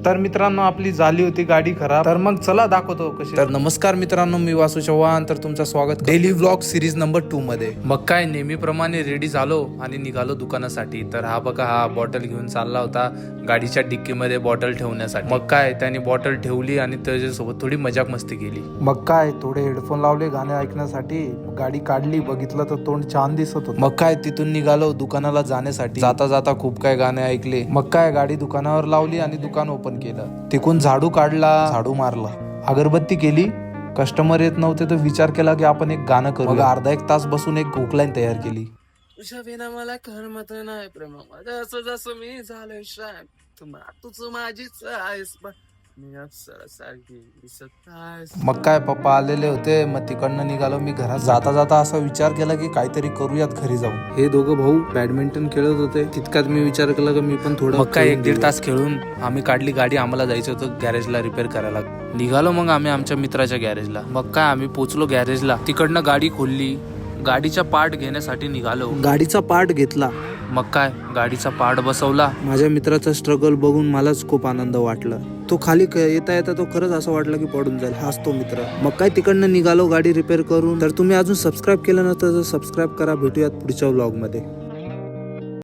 तर मित्रांनो आपली झाली होती गाडी खराब, तर मग चला दाखवतो कशी. तर नमस्कार मित्रांनो, मी वासू चव्हाण, तर तुमचं स्वागत डेली व्लॉग सिरीज नंबर 2 मध्ये. मग काय नेहमीप्रमाणे रेडी झालो आणि निघालो दुकानासाठी. तर हा बघा, हा बॉटल घेऊन चालला होता गाडीच्या डिक्कीमध्ये बॉटल ठेवण्यासाठी. मग काय त्याने बॉटल ठेवली आणि त्याच्यासोबत थोडी मजाक मस्ती केली. मग काय थोडे हेडफोन लावले गाणे ऐकण्यासाठी, गाडी काढली, बघितलं तर तोंड छान दिसत होतं. मग काय तिथून निघालो दुकानाला जाण्यासाठी. जाता जाता खूप काय गाणे ऐकले. मग काय गाडी दुकानावर लावली आणि दुकान ओपन केलं. तिकून झाडू काढला, झाडू मारला, अगरबत्ती केली. कस्टमर येत नव्हते तर विचार केला की आपण एक गाणं करू. मग अर्धा एक तास बसून एक हुकलाईन तयार केली. तुझ्या विना मला करमत नाही प्रेम, जसं जसं मी झालोय शान, तूच माझीच आहेस पण मी अप्सरासारखी दिसत आहेस. मग काय पप्पा आलेले होते, मग तिकडनं निघालो मी घरात. जाता जाता असा विचार केला की काहीतरी करूयात घरी जाऊन. हे दोघं भाऊ बॅडमिंटन खेळत होते, तितक्यात मी विचार केला की मी पण थोडं. मग काय 1-1.5 तास खेळून आम्ही काढली गाडी. आम्हाला जायचं होतं गॅरेजला रिपेअर करायला. निघालो मग आम्ही आमच्या मित्राच्या गॅरेजला. मग काय आम्ही पोचलो गॅरेजला. तिकडनं गाडी खोलली, गाडीचा पार्ट घेण्यासाठी निघालो. गाडीचा पार्ट घेतला. मग काय गाडीचा पार्ट बसवला. माझ्या मित्राचा स्ट्रगल बघून मलाच खूप आनंद वाटला. तो खाली येता येता तो खरंच असं वाटलं की पडून जाईल, हाच तो मित्र. मग काय तिकडनं निघालो गाडी रिपेअर करून. तर तुम्ही अजून सबस्क्राईब केलं नव्हतं तर सबस्क्राईब करा. भेटूयात पुढच्या व्लॉग मध्ये.